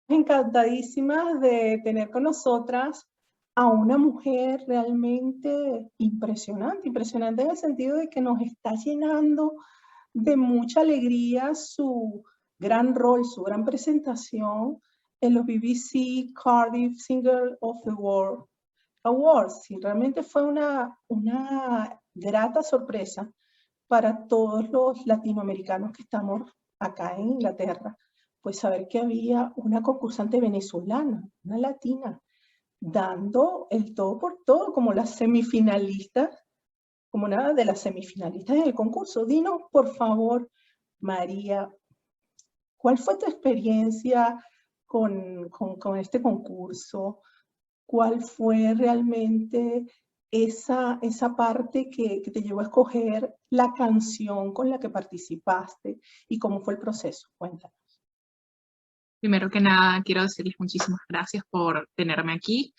Encantadísimas de tener con nosotras a una mujer realmente impresionante, impresionante en el sentido de que nos está llenando de mucha alegría su gran rol, su gran presentación en los BBC Cardiff Singer of the World Awards. Y realmente fue una grata sorpresa para todos los latinoamericanos que estamos acá en Inglaterra, pues saber que había una concursante venezolana, una latina, dando el todo por todo como las semifinalistas, como una de las semifinalistas en el concurso. Dinos, por favor, María, ¿cuál fue tu experiencia con este concurso? ¿Cuál fue realmente esa parte que te llevó a escoger la canción con la que participaste y cómo fue el proceso? Cuéntanos. Primero que nada, quiero decirles muchísimas gracias por tenerme aquí.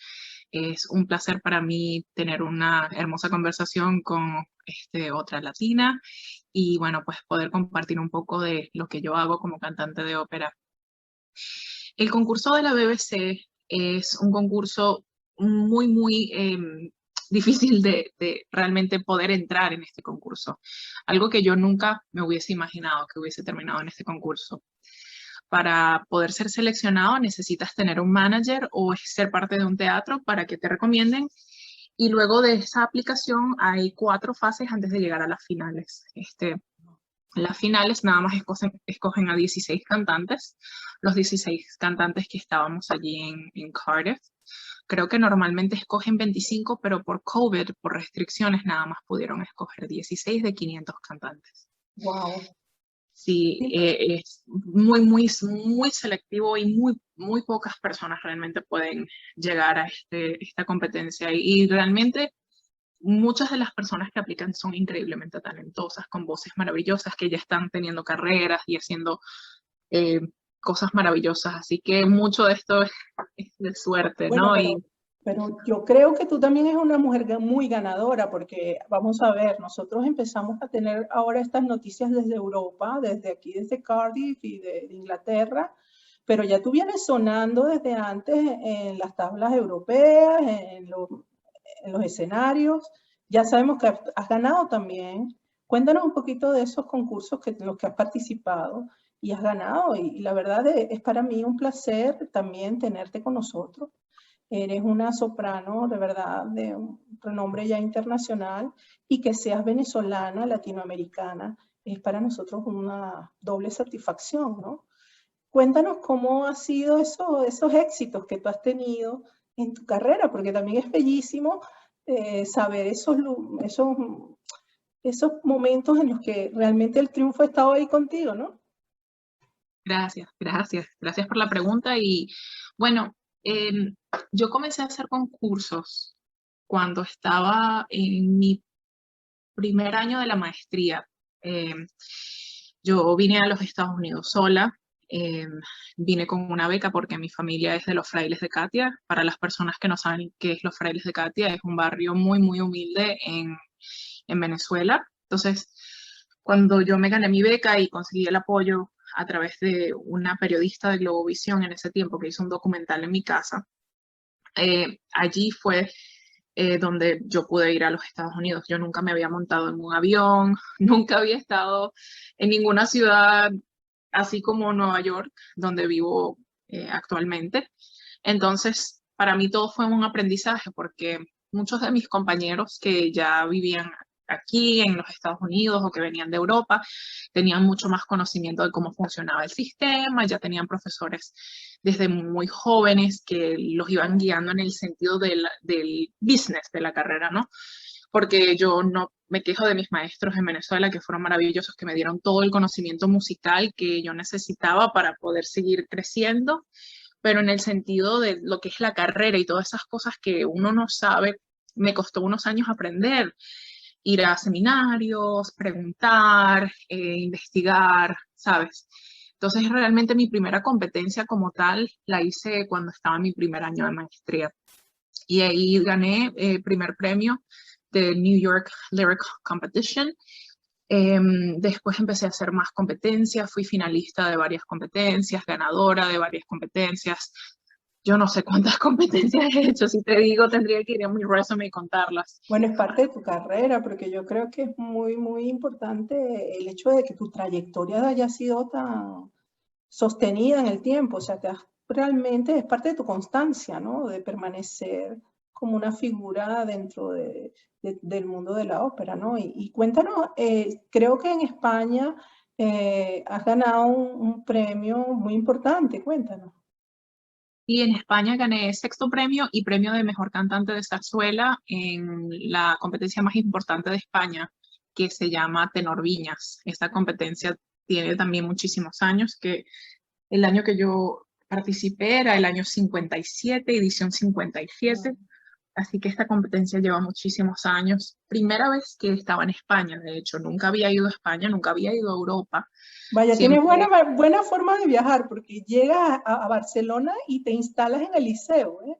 Es un placer para mí tener una hermosa conversación con otra latina y bueno, pues poder compartir un poco de lo que yo hago como cantante de ópera. El concurso de la BBC es un concurso muy difícil de realmente poder entrar en este concurso. Algo que yo nunca me hubiese imaginado que hubiese terminado en este concurso. Para poder ser seleccionado necesitas tener un manager o ser parte de un teatro para que te recomienden. Y luego de esa aplicación hay 4 fases antes de llegar a las finales. Las finales nada más escogen a 16 cantantes, los 16 cantantes que estábamos allí en Cardiff. Creo que normalmente escogen 25, pero por COVID, por restricciones, nada más pudieron escoger 16 de 500 cantantes. Wow. Sí, Sí. es muy selectivo y muy pocas personas realmente pueden llegar a esta competencia. Y realmente muchas de las personas que aplican son increíblemente talentosas, con voces maravillosas, que ya están teniendo carreras y haciendo eh, cosas maravillosas. Así que mucho de esto es de suerte, Bueno, ¿no? pero yo creo que tú también eres una mujer muy ganadora, porque vamos a ver, nosotros empezamos a tener ahora estas noticias desde Europa, desde aquí, desde Cardiff y de Inglaterra, pero ya tú vienes sonando desde antes en las tablas europeas, en los escenarios. Ya sabemos que has ganado también. Cuéntanos un poquito de esos concursos en los que has participado y has ganado. Y la verdad es para mí un placer también tenerte con nosotros. Eres una soprano de verdad de un renombre ya internacional y que seas venezolana, latinoamericana, es para nosotros una doble satisfacción, ¿no? Cuéntanos cómo han sido esos éxitos que tú has tenido en tu carrera, porque también es bellísimo saber esos momentos en los que realmente el triunfo ha estado ahí contigo, ¿no? Gracias por la pregunta. Y bueno, yo comencé a hacer concursos cuando estaba en mi primer año de la maestría. Yo vine a los Estados Unidos sola, eh, vine con una beca porque mi familia es de los Frailes de Catia. Para las personas que no saben qué es los Frailes de Catia, es un barrio muy humilde en Venezuela. Entonces, cuando yo me gané mi beca y conseguí el apoyo a través de una periodista de Globovisión en ese tiempo que hizo un documental en mi casa, allí fue donde yo pude ir a los Estados Unidos. Yo nunca me había montado en un avión, nunca había estado en ninguna ciudad así como Nueva York, donde vivo actualmente. Entonces, para mí todo fue un aprendizaje porque muchos de mis compañeros que ya vivían aquí en los Estados Unidos o que venían de Europa tenían mucho más conocimiento de cómo funcionaba el sistema, ya tenían profesores desde muy jóvenes que los iban guiando en el sentido del business de la carrera, ¿no? Porque yo no me quejo de mis maestros en Venezuela, que fueron maravillosos, que me dieron todo el conocimiento musical que yo necesitaba para poder seguir creciendo, pero en el sentido de lo que es la carrera y todas esas cosas que uno no sabe, me costó unos años aprender, ir a seminarios, preguntar, investigar, ¿sabes? Entonces, realmente mi primera competencia como tal la hice cuando estaba en mi primer año de maestría. Y ahí gané el primer premio de New York Lyric Competition. Después empecé a hacer más competencias, fui finalista de varias competencias, ganadora de varias competencias. Yo no sé cuántas competencias he hecho, si te digo, tendría que ir a mi resume y contarlas. Bueno, es parte de tu carrera, porque yo creo que es muy, muy importante el hecho de que tu trayectoria haya sido tan sostenida en el tiempo, o sea, realmente es parte de tu constancia, ¿no? De permanecer como una figura dentro del mundo de la ópera, ¿no? Y cuéntanos, creo que en España has ganado un premio muy importante, cuéntanos. Y en España gané sexto premio y premio de mejor cantante de zarzuela en la competencia más importante de España, que se llama Tenor Viñas. Esta competencia tiene también muchísimos años, que el año que yo participé era el año 57, edición 57. Así que esta competencia lleva muchísimos años. Primera vez que estaba en España, de hecho, nunca había ido a España, nunca había ido a Europa. Vaya, tienes Siempre, buena forma de viajar, porque llegas a Barcelona y te instalas en el liceo, ¿eh?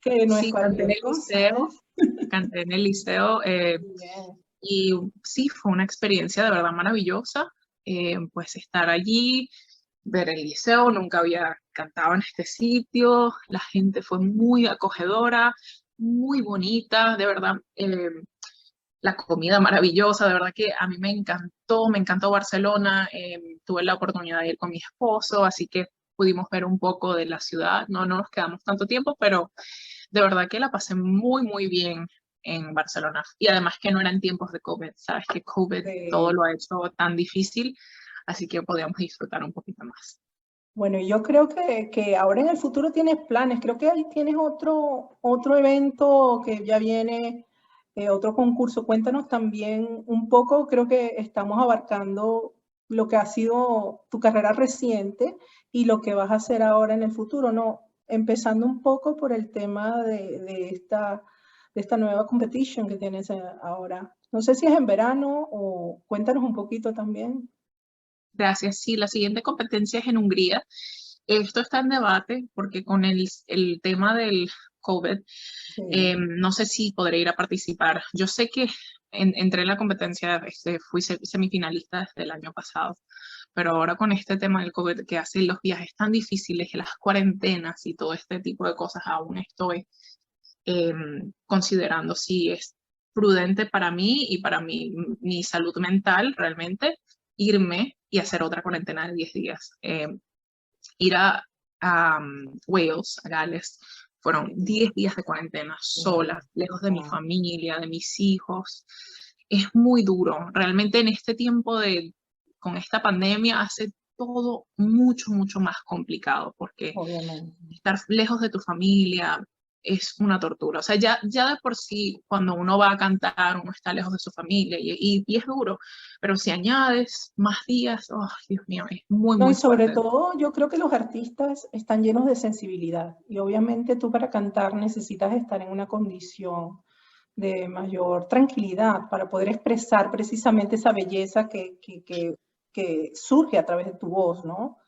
Que no es sí, canté en cualquier el cosa, liceo, ¿eh? canté en el liceo Bien. y sí, fue una experiencia de verdad maravillosa, pues estar allí, ver el liceo, nunca había cantado en este sitio, la gente fue muy acogedora, muy bonita, de verdad. La comida maravillosa, de verdad que a mí me encantó Barcelona, tuve la oportunidad de ir con mi esposo, así que pudimos ver un poco de la ciudad, no nos quedamos tanto tiempo, pero de verdad que la pasé muy, muy bien en Barcelona. Y además que no eran tiempos de COVID, sabes que COVID todo Sí. lo ha hecho tan difícil, así que podíamos disfrutar un poquito más. Bueno, yo creo que ahora en el futuro tienes planes, creo que ahí tienes otro evento que ya viene, otro concurso. Cuéntanos también un poco, creo que estamos abarcando lo que ha sido tu carrera reciente y lo que vas a hacer ahora en el futuro, ¿no? Empezando un poco por el tema de esta nueva competition que tienes ahora. No sé si es en verano o cuéntanos un poquito también. Gracias. Sí, la siguiente competencia es en Hungría. Esto está en debate porque con el tema del COVID, Sí. no sé si podré ir a participar. Yo sé que entré en la competencia, fui semifinalista desde el año pasado, pero ahora con este tema del COVID que hace los viajes tan difíciles, las cuarentenas y todo este tipo de cosas, aún estoy considerando si es prudente para mí y para mi salud mental realmente irme y hacer otra cuarentena de 10 días. Ir a Wales, a Gales, fueron 10 días de cuarentena sola, lejos de mi Wow. familia, de mis hijos. Es muy duro. Realmente en este tiempo con esta pandemia hace todo mucho, mucho más complicado porque Obviamente. estar lejos de tu familia es una tortura. O sea, ya de por sí, cuando uno va a cantar, uno está lejos de su familia y es duro, pero si añades más días, oh, Dios mío, es muy, No, y muy sobre fuerte. todo yo creo que los artistas están llenos de sensibilidad y obviamente tú para cantar necesitas estar en una condición de mayor tranquilidad para poder expresar precisamente esa belleza que surge a través de tu voz, ¿no?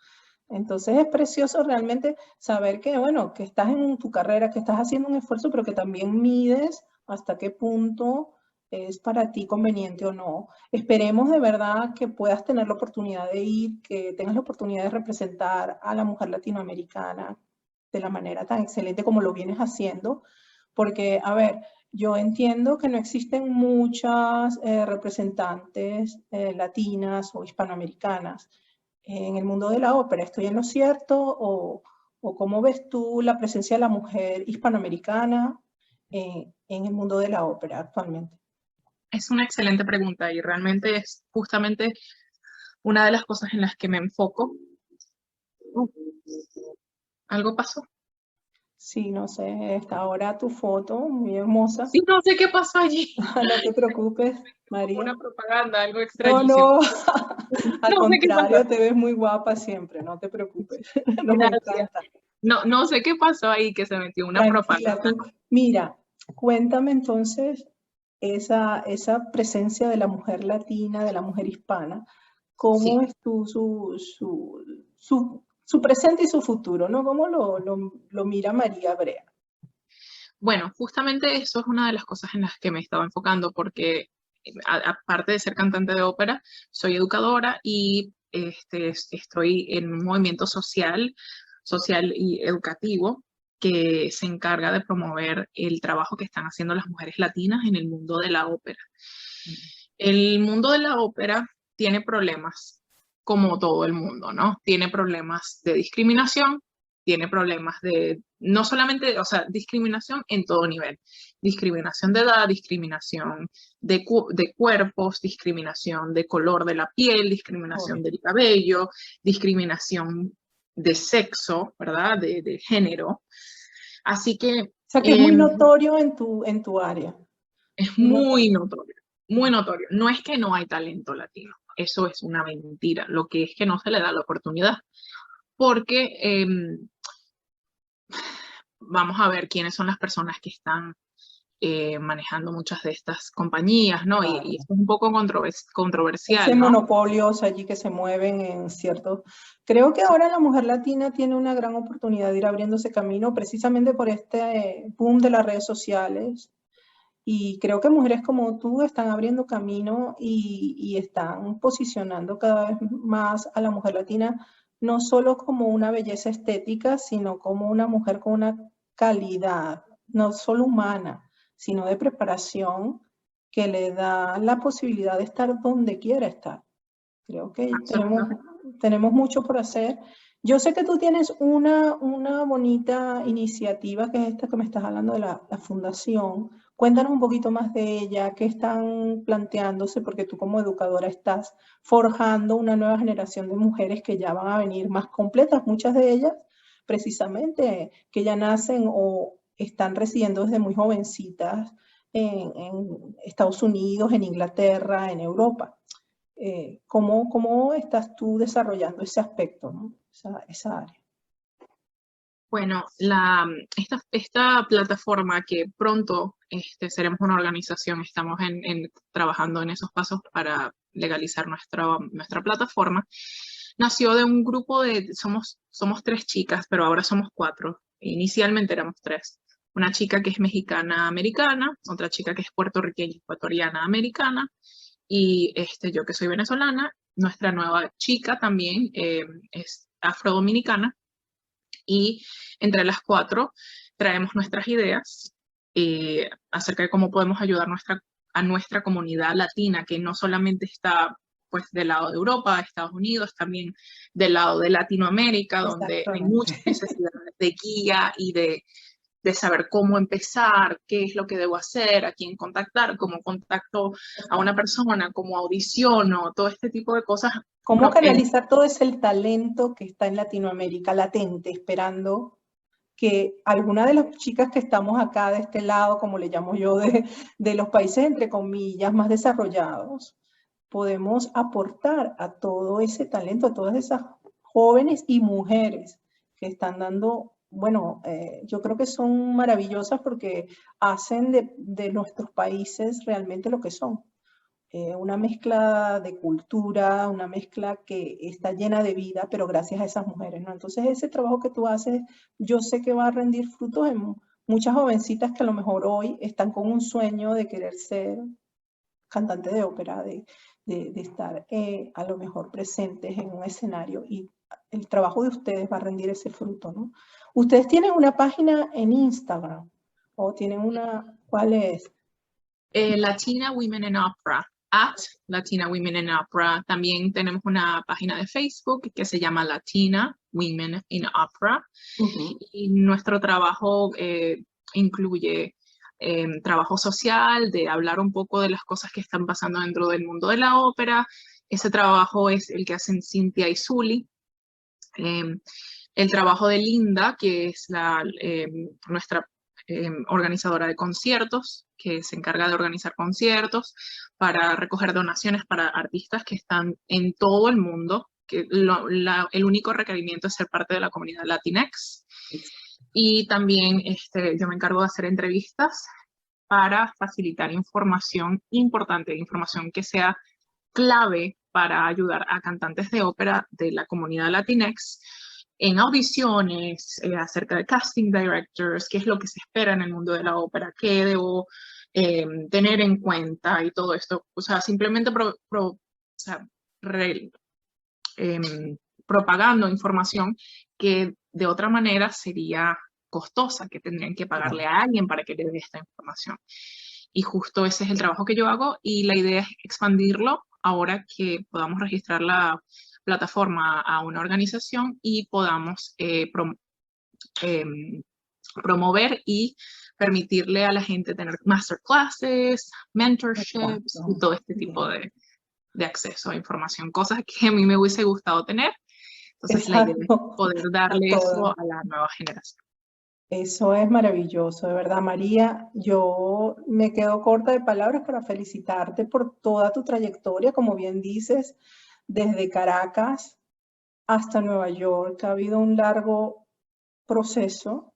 Entonces es precioso realmente saber que, bueno, que estás en tu carrera, que estás haciendo un esfuerzo, pero que también mides hasta qué punto es para ti conveniente o no. Esperemos de verdad que puedas tener la oportunidad de ir, que tengas la oportunidad de representar a la mujer latinoamericana de la manera tan excelente como lo vienes haciendo, porque, a ver, yo entiendo que no existen muchas representantes latinas o hispanoamericanas en el mundo de la ópera. ¿Estoy en lo cierto o cómo ves tú la presencia de la mujer hispanoamericana en el mundo de la ópera actualmente? Es una excelente pregunta y realmente es justamente una de las cosas en las que me enfoco. Uh, ¿Algo pasó? Sí, no sé, está ahora tu foto, muy hermosa. Sí, no sé qué pasó allí. No te preocupes, Como María. una propaganda, algo No, extrañísimo. no, al No sé qué pasó. contrario, te ves muy guapa siempre, no te preocupes. Nos Gracias. encanta. No sé qué pasó ahí, que se metió una Tranquila propaganda. tú. Mira, cuéntame entonces esa presencia de la mujer latina, de la mujer hispana, cómo Sí. es su presente y su futuro, ¿no? ¿Cómo lo mira María Brea? Bueno, justamente eso es una de las cosas en las que me estaba enfocando, porque aparte de ser cantante de ópera, soy educadora y estoy en un movimiento social y educativo que se encarga de promover el trabajo que están haciendo las mujeres latinas en el mundo de la ópera. El mundo de la ópera tiene problemas, como todo el mundo, ¿no? Tiene problemas de discriminación, tiene problemas de, no solamente, o sea, discriminación en todo nivel. Discriminación de edad, discriminación de cuerpos, discriminación de color de la piel, discriminación del cabello, discriminación de sexo, ¿verdad? De género. Así que... O sea, que es muy notorio en tu área. Es muy notorio, muy notorio. No es que no hay talento latino, eso es una mentira. Lo que es que no se le da la oportunidad. Porque vamos a ver quiénes son las personas que están manejando muchas de estas compañías, ¿no? Claro. Y esto es un poco controversial, Ese ¿no? monopolios allí que se mueven en ciertos... Creo que ahora la mujer latina tiene una gran oportunidad de ir abriéndose camino precisamente por este boom de las redes sociales. Y creo que mujeres como tú están abriendo camino y están posicionando cada vez más a la mujer latina, no solo como una belleza estética, sino como una mujer con una calidad, no solo humana, sino de preparación que le da la posibilidad de estar donde quiera estar. Creo que tenemos mucho por hacer. Yo sé que tú tienes una bonita iniciativa, que es esta que me estás hablando de la fundación. Cuéntanos un poquito más de ella, qué están planteándose, porque tú como educadora estás forjando una nueva generación de mujeres que ya van a venir más completas, muchas de ellas precisamente que ya nacen o están residiendo desde muy jovencitas en Estados Unidos, en Inglaterra, en Europa. ¿Cómo estás tú desarrollando ese aspecto, ¿no? esa área? Bueno, esta plataforma que pronto seremos una organización, estamos trabajando en esos pasos para legalizar nuestra plataforma, nació de un grupo somos 3 chicas, pero ahora somos 4. Inicialmente éramos 3. Una chica que es mexicana-americana, otra chica que es puertorriqueña-ecuatoriana-americana, y yo que soy venezolana. Nuestra nueva chica también es afrodominicana. Y entre las 4 traemos nuestras ideas acerca de cómo podemos ayudar a nuestra comunidad latina, que no solamente está pues del lado de Europa, Estados Unidos, también del lado de Latinoamérica, donde hay muchas necesidades de guía y de saber cómo empezar, qué es lo que debo hacer, a quién contactar, cómo contacto a una persona, cómo audiciono, todo este tipo de cosas. ¿Cómo canalizar todo ese talento que está en Latinoamérica, latente, esperando que alguna de las chicas que estamos acá de este lado, como le llamo yo, de los países, entre comillas, más desarrollados, podemos aportar a todo ese talento, a todas esas jóvenes y mujeres que están dando, bueno, yo creo que son maravillosas porque hacen de nuestros países realmente lo que son. Una mezcla de cultura, una mezcla que está llena de vida, pero gracias a esas mujeres, ¿no? Entonces ese trabajo que tú haces, yo sé que va a rendir frutos en muchas jovencitas que a lo mejor hoy están con un sueño de querer ser cantante de ópera, de estar a lo mejor presentes en un escenario, y el trabajo de ustedes va a rendir ese fruto, ¿no? Ustedes tienen una página en Instagram, o tienen una, ¿cuál es? Latina Women in Opera, Latina Women in Opera. También tenemos una página de Facebook que se llama Latina Women in Opera. Y nuestro trabajo incluye trabajo social, de hablar un poco de las cosas que están pasando dentro del mundo de la ópera. Ese trabajo es el que hacen Cintia y Zuli. El trabajo de Linda, que es nuestra organizadora de conciertos, que se encarga de organizar conciertos para recoger donaciones para artistas que están en todo el mundo, que el único requerimiento es ser parte de la comunidad Latinx. Y también yo me encargo de hacer entrevistas para facilitar información importante, información que sea clave para ayudar a cantantes de ópera de la comunidad Latinx en audiciones, acerca de casting directors, qué es lo que se espera en el mundo de la ópera, qué debo tener en cuenta y todo esto. O sea, simplemente o sea, propagando información que de otra manera sería costosa, que tendrían que pagarle a alguien para que le dé esta información. Y justo ese es el trabajo que yo hago y la idea es expandirlo ahora que podamos registrar la plataforma a una organización y podamos promover y permitirle a la gente tener masterclasses, mentorships y todo este tipo de acceso a información, cosas que a mí me hubiese gustado tener. Entonces la idea es poder darle eso a la nueva generación. Eso es maravilloso, de verdad, María. Yo me quedo corta de palabras para felicitarte por toda tu trayectoria, como bien dices, desde Caracas hasta Nueva York. Ha habido un largo proceso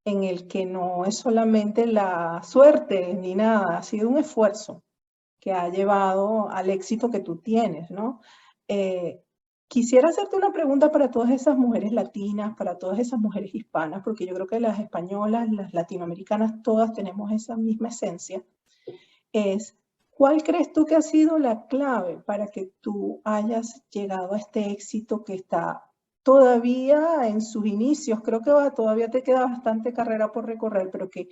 en el que no es solamente la suerte ni nada, ha sido un esfuerzo que ha llevado al éxito que tú tienes, ¿no? Quisiera hacerte una pregunta para todas esas mujeres latinas, para todas esas mujeres hispanas, porque yo creo que las españolas, las latinoamericanas, todas tenemos esa misma esencia. ¿Cuál crees tú que ha sido la clave para que tú hayas llegado a este éxito que está todavía en sus inicios? Creo que todavía te queda bastante carrera por recorrer, pero que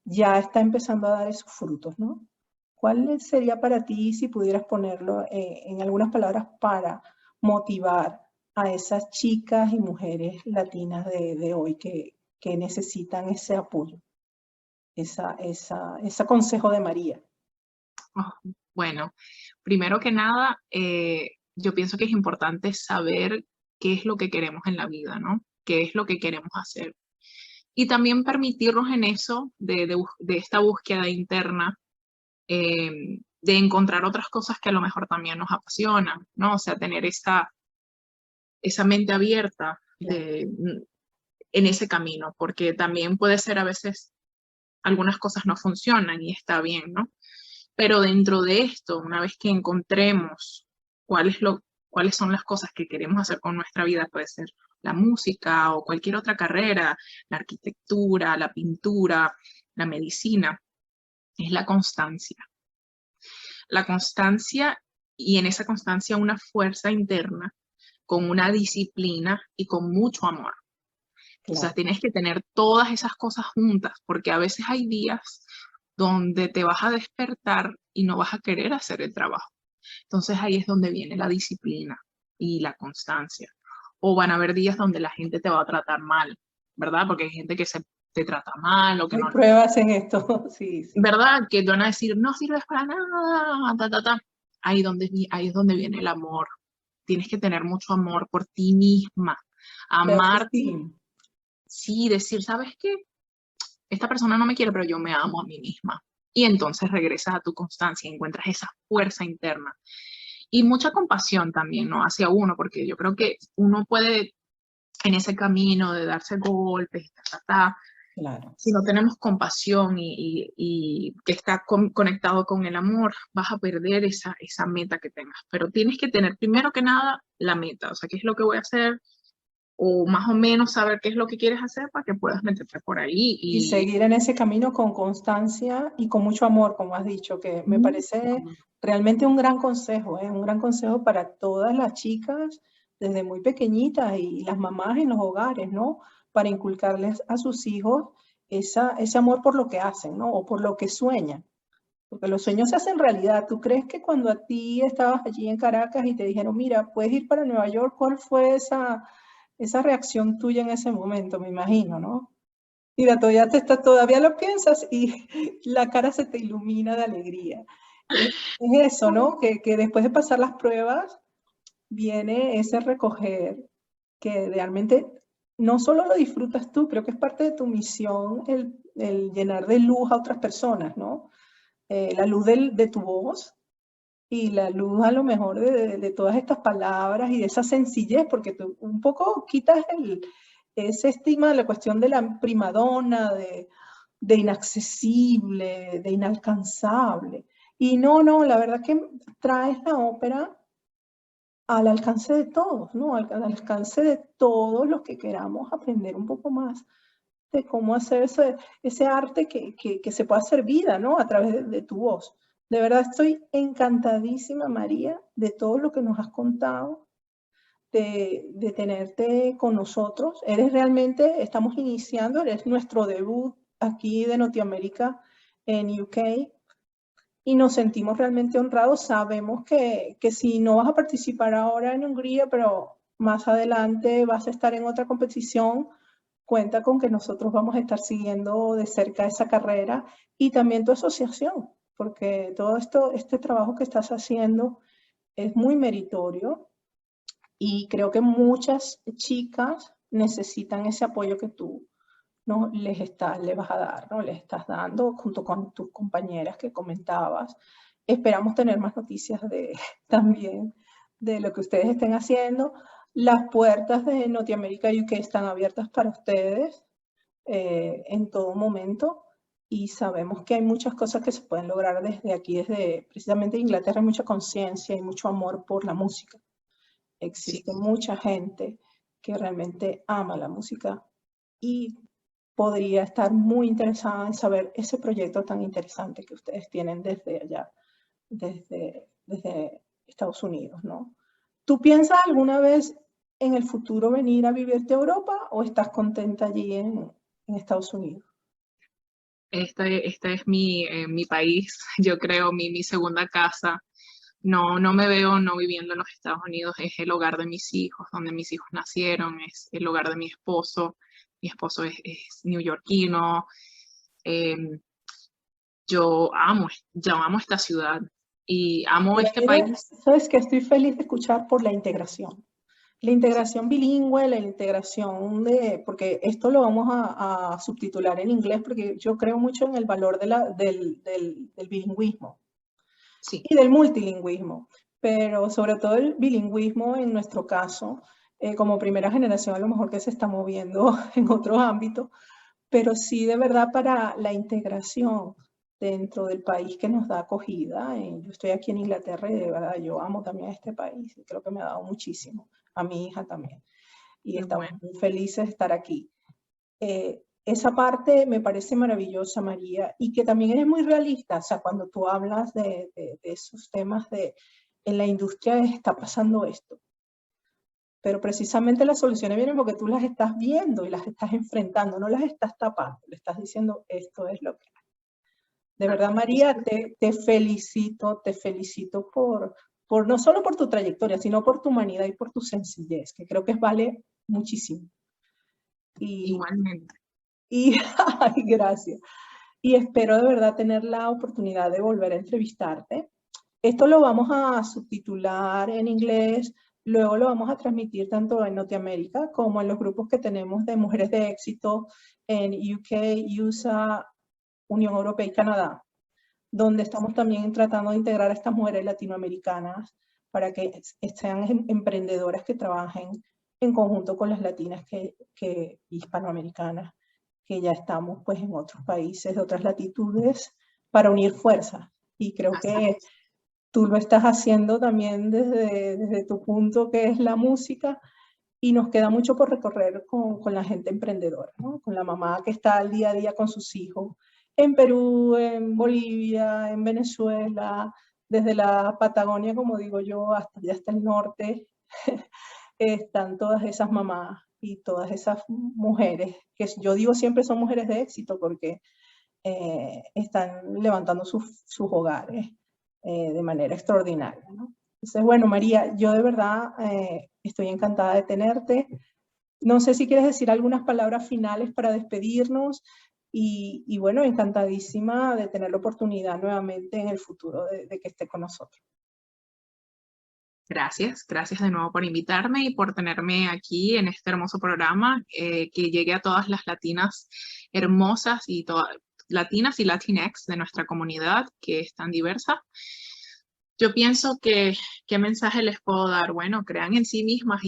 ya está empezando a dar esos frutos, ¿no? ¿Cuál sería para ti, si pudieras ponerlo en algunas palabras, para motivar a esas chicas y mujeres latinas de hoy que necesitan ese apoyo, ese consejo de María? Bueno, primero que nada, yo pienso que es importante saber qué es lo que queremos en la vida, ¿no? ¿Qué es lo que queremos hacer? Y también permitirnos en eso, de esta búsqueda interna, de encontrar otras cosas que a lo mejor también nos apasionan, ¿no? O sea, tener esa mente abierta en ese camino, porque también puede ser a veces algunas cosas no funcionan y está bien, ¿no? Pero dentro de esto, una vez que encontremos cuáles son las cosas que queremos hacer con nuestra vida, puede ser la música o cualquier otra carrera, la arquitectura, la pintura, la medicina, es la constancia. La constancia y en esa constancia una fuerza interna con una disciplina y con mucho amor. Claro. O sea, tienes que tener todas esas cosas juntas, porque a veces hay días donde te vas a despertar y no vas a querer hacer el trabajo. Entonces ahí es donde viene la disciplina y la constancia. O van a haber días donde la gente te va a tratar mal, ¿verdad? Porque hay gente que te trata mal o que hay no. Pruebas en esto, sí, sí. ¿Verdad? Que te van a decir, no sirves para nada, ta, ta, ta. Ahí es donde viene el amor. Tienes que tener mucho amor por ti misma. Amarte. Sí, decir, ¿sabes qué? Esta persona no me quiere, pero yo me amo a mí misma. Y entonces regresas a tu constancia y encuentras esa fuerza interna. Y mucha compasión también, ¿no? Hacia uno, porque yo creo que uno puede, en ese camino de darse golpes, claro. Si no tenemos compasión y que está conectado con el amor, vas a perder esa meta que tengas. Pero tienes que tener, primero que nada, la meta. O sea, ¿qué es lo que voy a hacer? O más o menos saber qué es lo que quieres hacer para que puedas meterte por ahí. Y seguir en ese camino con constancia y con mucho amor, como has dicho, que me parece realmente un gran consejo, un gran consejo para todas las chicas desde muy pequeñitas y las mamás en los hogares, ¿no? Para inculcarles a sus hijos ese amor por lo que hacen, ¿no? O por lo que sueñan. Porque los sueños se hacen realidad. ¿Tú crees que cuando a ti estabas allí en Caracas y te dijeron, mira, puedes ir para Nueva York, cuál fue esa reacción tuya en ese momento? Me imagino, ¿no? Mira, todavía lo piensas y la cara se te ilumina de alegría. Es eso, ¿no? Que después de pasar las pruebas viene ese recoger que realmente no solo lo disfrutas tú, creo que es parte de tu misión el llenar de luz a otras personas, ¿no? La luz de tu voz y la luz a lo mejor de todas estas palabras y de esa sencillez, porque tú un poco quitas ese estigma de la cuestión de la primadona, de inaccesible, de inalcanzable. Y no, la verdad que traes la ópera al alcance de todos, ¿no? Al alcance de todos los que queramos aprender un poco más de cómo hacer ese arte que se pueda hacer vida, ¿no? A través de tu voz. De verdad estoy encantadísima, María, de todo lo que nos has contado, de tenerte con nosotros. Eres realmente, estamos iniciando, eres nuestro debut aquí de Norteamérica en UK y nos sentimos realmente honrados. Sabemos que si no vas a participar ahora en Hungría, pero más adelante vas a estar en otra competición, cuenta con que nosotros vamos a estar siguiendo de cerca esa carrera y también tu asociación, porque todo este trabajo que estás haciendo es muy meritorio y creo que muchas chicas necesitan ese apoyo que tú no les vas a dar, ¿no? Les estás dando junto con tus compañeras que comentabas. Esperamos tener más noticias también de lo que ustedes estén haciendo. Las puertas de Norteamérica UK están abiertas para ustedes en todo momento y sabemos que hay muchas cosas que se pueden lograr desde aquí, desde precisamente Inglaterra. Hay mucha conciencia y mucho amor por la música. Existe mucha gente que realmente ama la música y podría estar muy interesada en saber ese proyecto tan interesante que ustedes tienen desde allá, desde Estados Unidos, ¿no? ¿Tú piensas alguna vez en el futuro venir a vivirte a Europa o estás contenta allí en Estados Unidos? Este es mi país, yo creo, mi segunda casa. No me veo no viviendo en los Estados Unidos. Es el hogar de mis hijos, donde mis hijos nacieron, es el hogar de mi esposo. Mi esposo es neoyorquino. Yo amo esta ciudad y amo este país. Sabes que estoy feliz de escuchar por la integración. La integración bilingüe, la integración porque esto lo vamos a subtitular en inglés, porque yo creo mucho en el valor del bilingüismo. Sí. Y del multilingüismo, pero sobre todo el bilingüismo en nuestro caso, como primera generación a lo mejor que se está moviendo en otros ámbitos, pero sí de verdad para la integración dentro del país que nos da acogida. Yo estoy aquí en Inglaterra y de verdad yo amo también a este país y creo que me ha dado muchísimo, a mi hija también. Y estamos muy felices de estar aquí. Esa parte me parece maravillosa, María, y que también eres muy realista, o sea, cuando tú hablas de esos temas en la industria está pasando esto, pero precisamente las soluciones vienen porque tú las estás viendo y las estás enfrentando, no las estás tapando, le estás diciendo esto es lo que hay. De verdad, María, te felicito por no solo por tu trayectoria, sino por tu humanidad y por tu sencillez, que creo que vale muchísimo. Igualmente. Ay, gracias. Y espero de verdad tener la oportunidad de volver a entrevistarte. Esto lo vamos a subtitular en inglés, luego lo vamos a transmitir tanto en Norteamérica como en los grupos que tenemos de mujeres de éxito en UK, USA, Unión Europea y Canadá, donde estamos también tratando de integrar a estas mujeres latinoamericanas para que sean emprendedoras que trabajen en conjunto con las latinas hispanoamericanas, que ya estamos pues en otros países, de otras latitudes, para unir fuerzas. Y creo que tú lo estás haciendo también desde tu punto que es la música y nos queda mucho por recorrer con la gente emprendedora, ¿no? Con la mamá que está al día a día con sus hijos en Perú, en Bolivia, en Venezuela, desde la Patagonia, como digo yo, hasta el norte, están todas esas mamás y todas esas mujeres, que yo digo siempre son mujeres de éxito porque están levantando sus hogares de manera extraordinaria, ¿no? Entonces, bueno, María, yo de verdad estoy encantada de tenerte. No sé si quieres decir algunas palabras finales para despedirnos y bueno, encantadísima de tener la oportunidad nuevamente en el futuro de que esté con nosotros. Gracias de nuevo por invitarme y por tenerme aquí en este hermoso programa, que llegue a todas las latinas hermosas y latinas y latinx de nuestra comunidad, que es tan diversa. Yo pienso que, ¿qué mensaje les puedo dar? Bueno, crean en sí mismas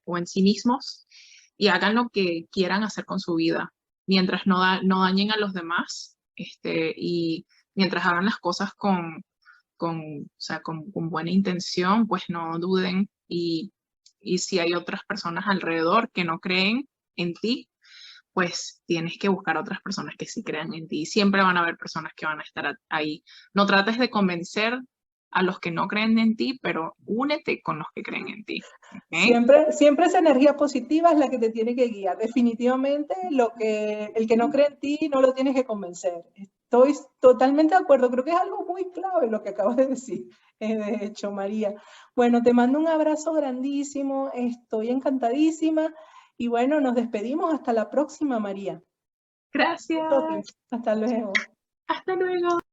o en sí mismos y hagan lo que quieran hacer con su vida, mientras no dañen a los demás, y mientras hagan las cosas con buena intención, pues no duden y si hay otras personas alrededor que no creen en ti, pues tienes que buscar otras personas que sí crean en ti. Siempre van a haber personas que van a estar ahí. No trates de convencer a los que no creen en ti, pero únete con los que creen en ti. ¿Okay? Siempre esa energía positiva es la que te tiene que guiar. Definitivamente el que no cree en ti no lo tienes que convencer. Estoy totalmente de acuerdo. Creo que es algo muy clave lo que acabas de decir, de hecho, María. Bueno, te mando un abrazo grandísimo. Estoy encantadísima. Y bueno, nos despedimos. Hasta la próxima, María. Gracias. Hasta luego. Hasta luego.